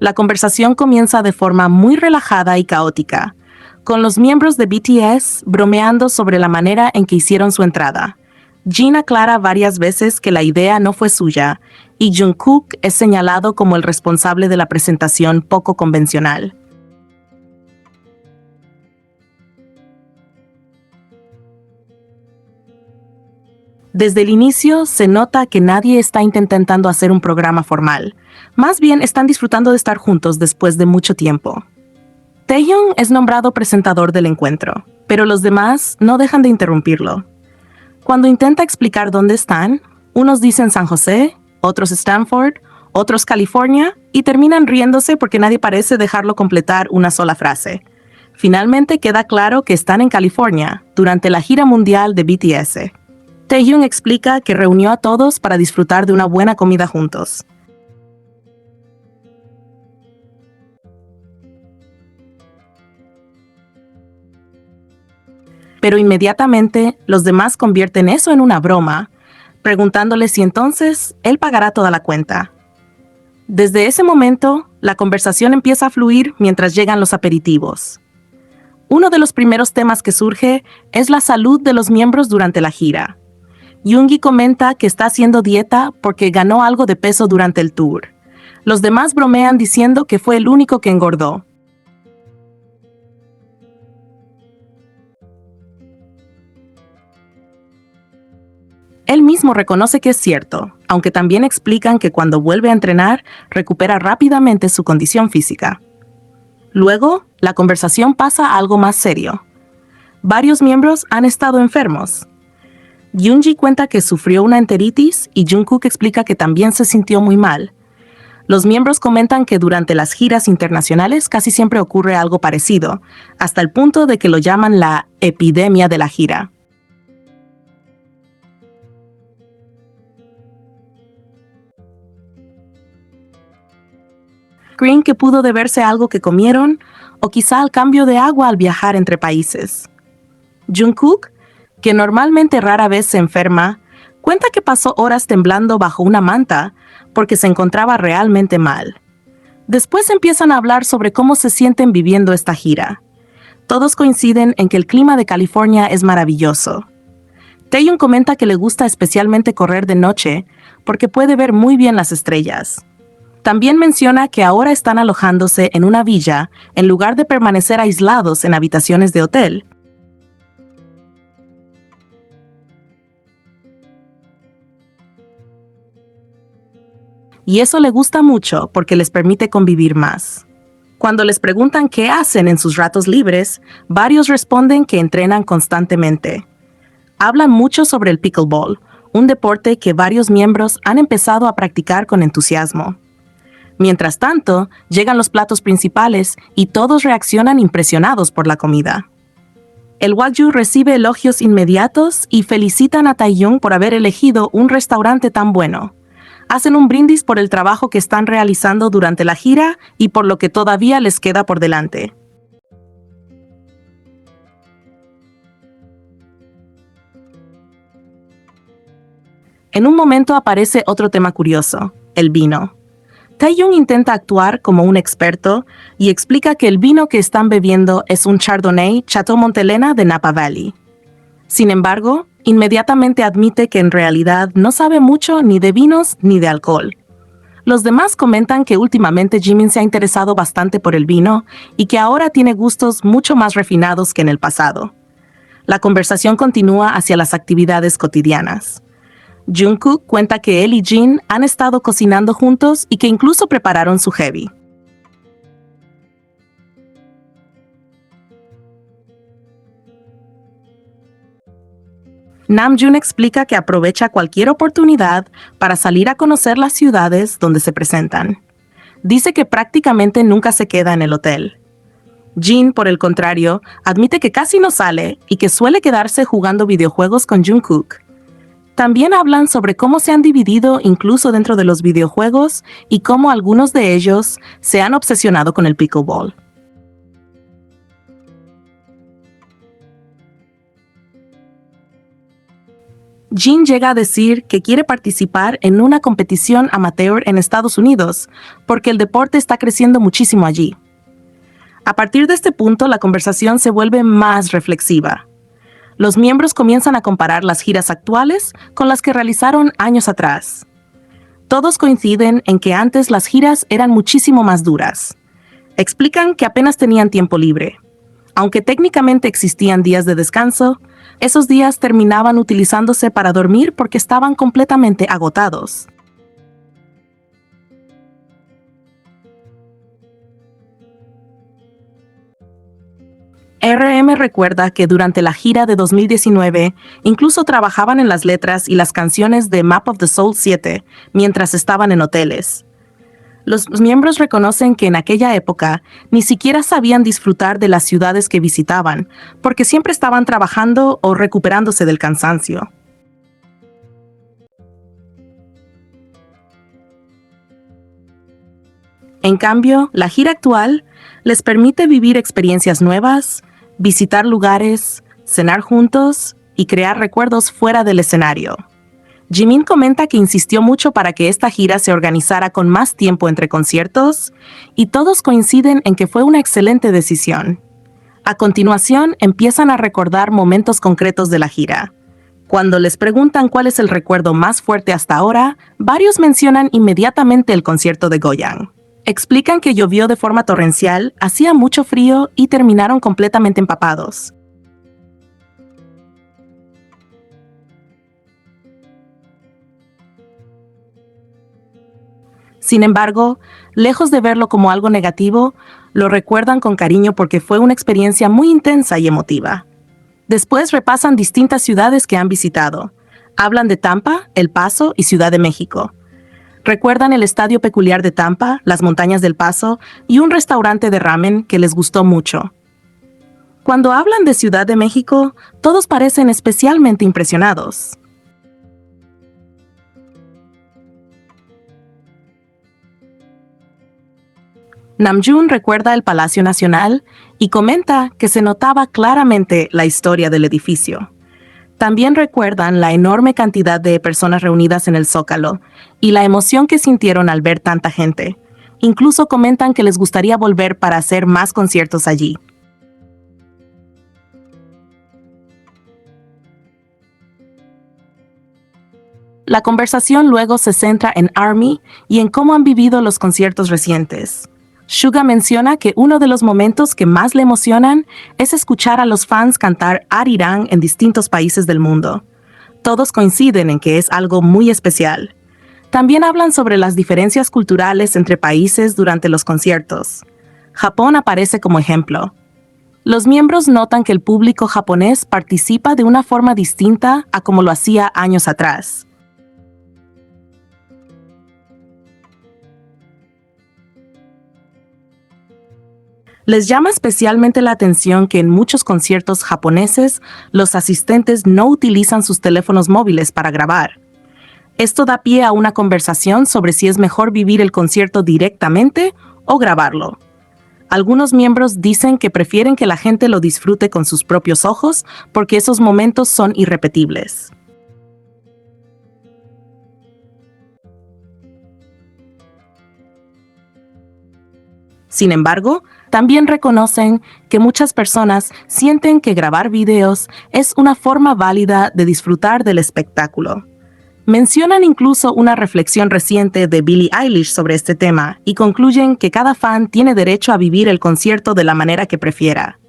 La conversación comienza de forma muy relajada y caótica, con los miembros de BTS bromeando sobre la manera en que hicieron su entrada. Jin aclara varias veces que la idea no fue suya, y Jungkook es señalado como el responsable de la presentación poco convencional. Desde el inicio se nota que nadie está intentando hacer un programa formal. Más bien están disfrutando de estar juntos después de mucho tiempo. Taehyung es nombrado presentador del encuentro, pero los demás no dejan de interrumpirlo. Cuando intenta explicar dónde están, unos dicen San José, otros Stanford, otros California, y terminan riéndose porque nadie parece dejarlo completar una sola frase. Finalmente queda claro que están en California, durante la gira mundial de BTS. Taehyung explica que reunió a todos para disfrutar de una buena comida juntos. Pero inmediatamente los demás convierten eso en una broma, preguntándole si entonces él pagará toda la cuenta. Desde ese momento, la conversación empieza a fluir mientras llegan los aperitivos. Uno de los primeros temas que surge es la salud de los miembros durante la gira. Yoongi comenta que está haciendo dieta porque ganó algo de peso durante el tour. Los demás bromean diciendo que fue el único que engordó. Él mismo reconoce que es cierto, aunque también explican que cuando vuelve a entrenar, recupera rápidamente su condición física. Luego, la conversación pasa a algo más serio. Varios miembros han estado enfermos. Yoongi cuenta que sufrió una enteritis y Jungkook explica que también se sintió muy mal. Los miembros comentan que durante las giras internacionales casi siempre ocurre algo parecido, hasta el punto de que lo llaman la epidemia de la gira. ¿Creen que pudo deberse a algo que comieron o quizá al cambio de agua al viajar entre países? Jungkook, que normalmente rara vez se enferma, cuenta que pasó horas temblando bajo una manta porque se encontraba realmente mal. Después empiezan a hablar sobre cómo se sienten viviendo esta gira. Todos coinciden en que el clima de California es maravilloso. Taehyung comenta que le gusta especialmente correr de noche porque puede ver muy bien las estrellas. También menciona que ahora están alojándose en una villa en lugar de permanecer aislados en habitaciones de hotel. Y eso le gusta mucho porque les permite convivir más. Cuando les preguntan qué hacen en sus ratos libres, varios responden que entrenan constantemente. Hablan mucho sobre el pickleball, un deporte que varios miembros han empezado a practicar con entusiasmo. Mientras tanto, llegan los platos principales y todos reaccionan impresionados por la comida. El Wagyu recibe elogios inmediatos y felicitan a Taehyung por haber elegido un restaurante tan bueno. Hacen un brindis por el trabajo que están realizando durante la gira y por lo que todavía les queda por delante. En un momento aparece otro tema curioso, el vino. Taehyung intenta actuar como un experto y explica que el vino que están bebiendo es un Chardonnay Chateau Montelena de Napa Valley. Sin embargo, inmediatamente admite que en realidad no sabe mucho ni de vinos ni de alcohol. Los demás comentan que últimamente Jimin se ha interesado bastante por el vino y que ahora tiene gustos mucho más refinados que en el pasado. La conversación continúa hacia las actividades cotidianas. Jungkook cuenta que él y Jin han estado cocinando juntos y que incluso prepararon su heavy. Namjoon explica que aprovecha cualquier oportunidad para salir a conocer las ciudades donde se presentan. Dice que prácticamente nunca se queda en el hotel. Jin, por el contrario, admite que casi no sale y que suele quedarse jugando videojuegos con Jungkook. También hablan sobre cómo se han dividido incluso dentro de los videojuegos y cómo algunos de ellos se han obsesionado con el pickleball. Jean llega a decir que quiere participar en una competición amateur en Estados Unidos, porque el deporte está creciendo muchísimo allí. A partir de este punto, la conversación se vuelve más reflexiva. Los miembros comienzan a comparar las giras actuales con las que realizaron años atrás. Todos coinciden en que antes las giras eran muchísimo más duras. Explican que apenas tenían tiempo libre. Aunque técnicamente existían días de descanso, esos días terminaban utilizándose para dormir porque estaban completamente agotados. RM recuerda que durante la gira de 2019 incluso trabajaban en las letras y las canciones de Map of the Soul 7 mientras estaban en hoteles. Los miembros reconocen que en aquella época ni siquiera sabían disfrutar de las ciudades que visitaban, porque siempre estaban trabajando o recuperándose del cansancio. En cambio, la gira actual les permite vivir experiencias nuevas, visitar lugares, cenar juntos y crear recuerdos fuera del escenario. Jimin comenta que insistió mucho para que esta gira se organizara con más tiempo entre conciertos y todos coinciden en que fue una excelente decisión. A continuación, empiezan a recordar momentos concretos de la gira. Cuando les preguntan cuál es el recuerdo más fuerte hasta ahora, varios mencionan inmediatamente el concierto de Goyang. Explican que llovió de forma torrencial, hacía mucho frío y terminaron completamente empapados. Sin embargo, lejos de verlo como algo negativo, lo recuerdan con cariño porque fue una experiencia muy intensa y emotiva. Después repasan distintas ciudades que han visitado. Hablan de Tampa, El Paso y Ciudad de México. Recuerdan el estadio peculiar de Tampa, las montañas del Paso y un restaurante de ramen que les gustó mucho. Cuando hablan de Ciudad de México, todos parecen especialmente impresionados. Namjoon recuerda el Palacio Nacional y comenta que se notaba claramente la historia del edificio. También recuerdan la enorme cantidad de personas reunidas en el Zócalo y la emoción que sintieron al ver tanta gente. Incluso comentan que les gustaría volver para hacer más conciertos allí. La conversación luego se centra en ARMY y en cómo han vivido los conciertos recientes. Suga menciona que uno de los momentos que más le emocionan es escuchar a los fans cantar Arirang en distintos países del mundo. Todos coinciden en que es algo muy especial. También hablan sobre las diferencias culturales entre países durante los conciertos. Japón aparece como ejemplo. Los miembros notan que el público japonés participa de una forma distinta a como lo hacía años atrás. Les llama especialmente la atención que en muchos conciertos japoneses los asistentes no utilizan sus teléfonos móviles para grabar. Esto da pie a una conversación sobre si es mejor vivir el concierto directamente o grabarlo. Algunos miembros dicen que prefieren que la gente lo disfrute con sus propios ojos porque esos momentos son irrepetibles. Sin embargo, también reconocen que muchas personas sienten que grabar videos es una forma válida de disfrutar del espectáculo. Mencionan incluso una reflexión reciente de Billie Eilish sobre este tema y concluyen que cada fan tiene derecho a vivir el concierto de la manera que prefiera.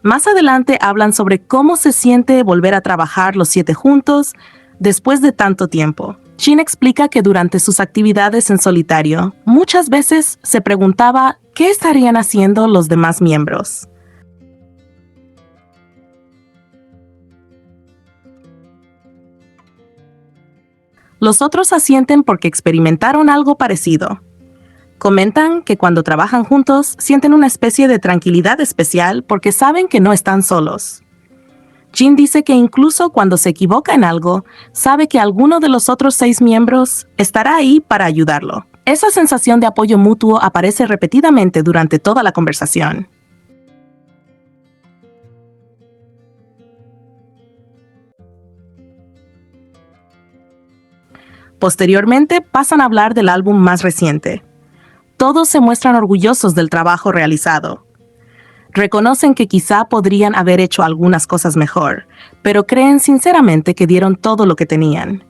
Más adelante hablan sobre cómo se siente volver a trabajar los 7 juntos después de tanto tiempo. Jin explica que durante sus actividades en solitario, muchas veces se preguntaba qué estarían haciendo los demás miembros. Los otros asienten porque experimentaron algo parecido. Comentan que cuando trabajan juntos sienten una especie de tranquilidad especial porque saben que no están solos. Jin dice que incluso cuando se equivoca en algo, sabe que alguno de los otros 6 miembros estará ahí para ayudarlo. Esa sensación de apoyo mutuo aparece repetidamente durante toda la conversación. Posteriormente pasan a hablar del álbum más reciente. Todos se muestran orgullosos del trabajo realizado. Reconocen que quizá podrían haber hecho algunas cosas mejor, pero creen sinceramente que dieron todo lo que tenían.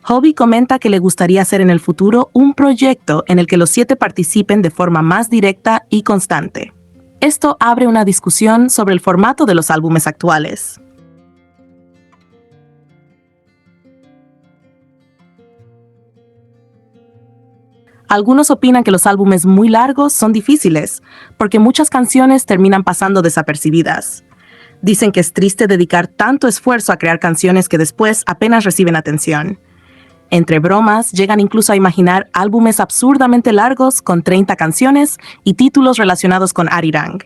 Hobi comenta que le gustaría hacer en el futuro un proyecto en el que los 7 participen de forma más directa y constante. Esto abre una discusión sobre el formato de los álbumes actuales. Algunos opinan que los álbumes muy largos son difíciles, porque muchas canciones terminan pasando desapercibidas. Dicen que es triste dedicar tanto esfuerzo a crear canciones que después apenas reciben atención. Entre bromas, llegan incluso a imaginar álbumes absurdamente largos con 30 canciones y títulos relacionados con Arirang.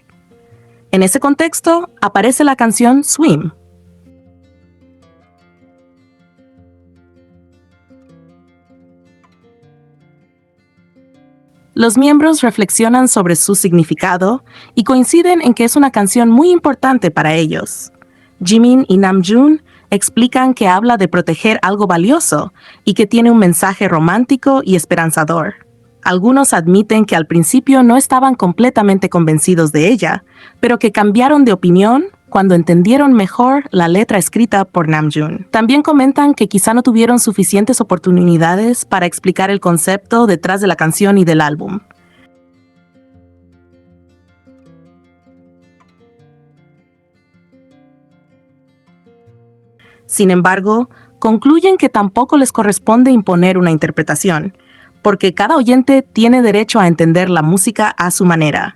En ese contexto, aparece la canción Swim. Los miembros reflexionan sobre su significado y coinciden en que es una canción muy importante para ellos. Jimin y Namjoon explican que habla de proteger algo valioso y que tiene un mensaje romántico y esperanzador. Algunos admiten que al principio no estaban completamente convencidos de ella, pero que cambiaron de opinión cuando entendieron mejor la letra escrita por Namjoon. También comentan que quizá no tuvieron suficientes oportunidades para explicar el concepto detrás de la canción y del álbum. Sin embargo, concluyen que tampoco les corresponde imponer una interpretación, porque cada oyente tiene derecho a entender la música a su manera.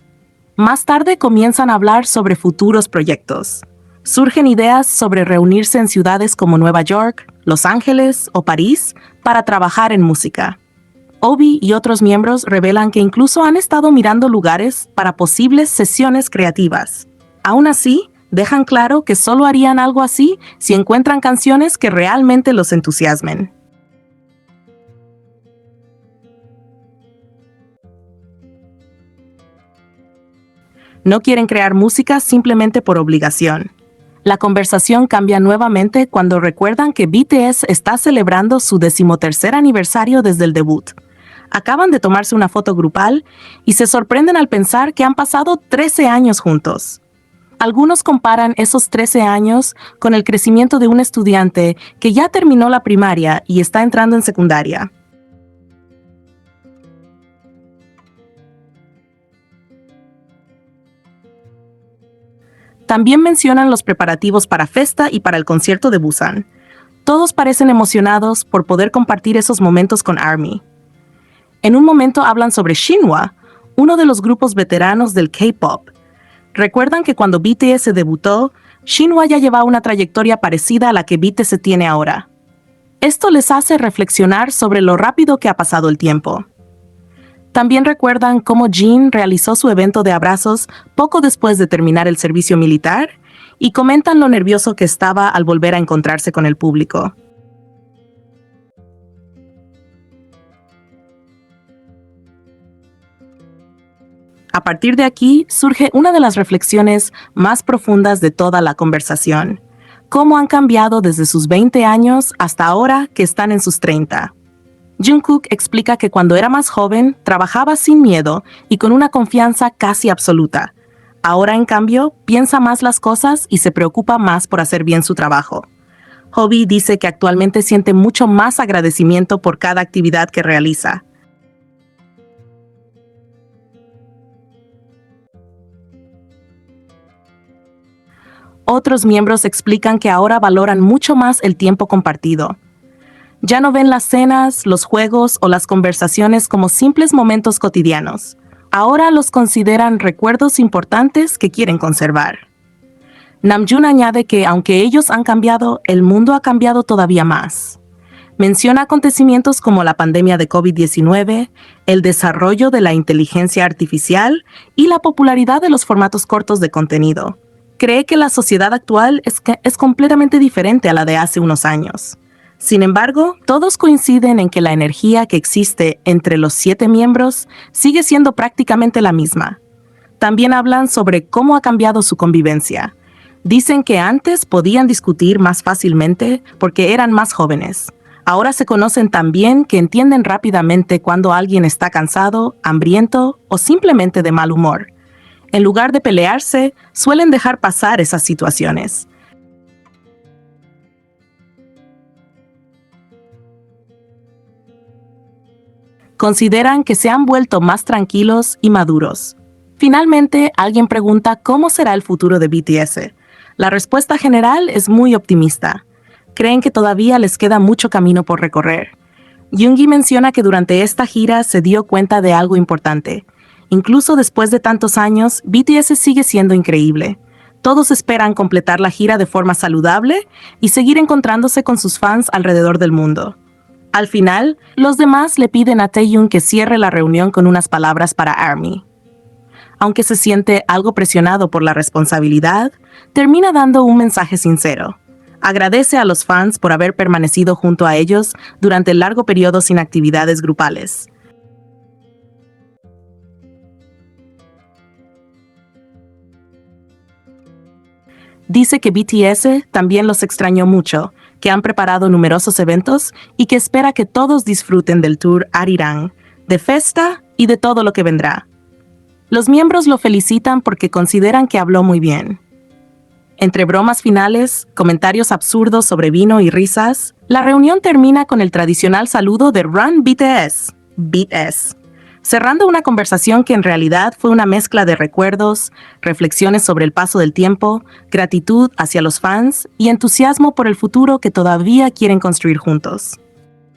Más tarde comienzan a hablar sobre futuros proyectos. Surgen ideas sobre reunirse en ciudades como Nueva York, Los Ángeles o París para trabajar en música. Obi y otros miembros revelan que incluso han estado mirando lugares para posibles sesiones creativas. Aún así, dejan claro que solo harían algo así si encuentran canciones que realmente los entusiasmen. No quieren crear música simplemente por obligación. La conversación cambia nuevamente cuando recuerdan que BTS está celebrando su 13º aniversario desde el debut. Acaban de tomarse una foto grupal y se sorprenden al pensar que han pasado 13 años juntos. Algunos comparan esos 13 años con el crecimiento de un estudiante que ya terminó la primaria y está entrando en secundaria. También mencionan los preparativos para Festa y para el concierto de Busan. Todos parecen emocionados por poder compartir esos momentos con ARMY. En un momento hablan sobre Shinhwa, uno de los grupos veteranos del K-pop. Recuerdan que cuando BTS debutó, Shinhwa ya llevaba una trayectoria parecida a la que BTS tiene ahora. Esto les hace reflexionar sobre lo rápido que ha pasado el tiempo. También recuerdan cómo Jin realizó su evento de abrazos poco después de terminar el servicio militar y comentan lo nervioso que estaba al volver a encontrarse con el público. A partir de aquí surge una de las reflexiones más profundas de toda la conversación. ¿Cómo han cambiado desde sus 20 años hasta ahora que están en sus 30? Jungkook explica que cuando era más joven trabajaba sin miedo y con una confianza casi absoluta. Ahora, en cambio, piensa más las cosas y se preocupa más por hacer bien su trabajo. Hobi dice que actualmente siente mucho más agradecimiento por cada actividad que realiza. Otros miembros explican que ahora valoran mucho más el tiempo compartido. Ya no ven las cenas, los juegos o las conversaciones como simples momentos cotidianos. Ahora los consideran recuerdos importantes que quieren conservar. Namjoon añade que aunque ellos han cambiado, el mundo ha cambiado todavía más. Menciona acontecimientos como la pandemia de COVID-19, el desarrollo de la inteligencia artificial y la popularidad de los formatos cortos de contenido. Cree que la sociedad actual es completamente diferente a la de hace unos años. Sin embargo, todos coinciden en que la energía que existe entre los 7 miembros sigue siendo prácticamente la misma. También hablan sobre cómo ha cambiado su convivencia. Dicen que antes podían discutir más fácilmente porque eran más jóvenes. Ahora se conocen tan bien que entienden rápidamente cuando alguien está cansado, hambriento o simplemente de mal humor. En lugar de pelearse, suelen dejar pasar esas situaciones. Consideran que se han vuelto más tranquilos y maduros. Finalmente, alguien pregunta cómo será el futuro de BTS. La respuesta general es muy optimista. Creen que todavía les queda mucho camino por recorrer. Yoongi menciona que durante esta gira se dio cuenta de algo importante. Incluso después de tantos años, BTS sigue siendo increíble. Todos esperan completar la gira de forma saludable y seguir encontrándose con sus fans alrededor del mundo. Al final, los demás le piden a Taehyung que cierre la reunión con unas palabras para ARMY. Aunque se siente algo presionado por la responsabilidad, termina dando un mensaje sincero. Agradece a los fans por haber permanecido junto a ellos durante el largo periodo sin actividades grupales. Dice que BTS también los extrañó mucho, que han preparado numerosos eventos y que espera que todos disfruten del tour Arirang, de Festa y de todo lo que vendrá. Los miembros lo felicitan porque consideran que habló muy bien. Entre bromas finales, comentarios absurdos sobre vino y risas, la reunión termina con el tradicional saludo de Run BTS, BTS, cerrando una conversación que en realidad fue una mezcla de recuerdos, reflexiones sobre el paso del tiempo, gratitud hacia los fans y entusiasmo por el futuro que todavía quieren construir juntos.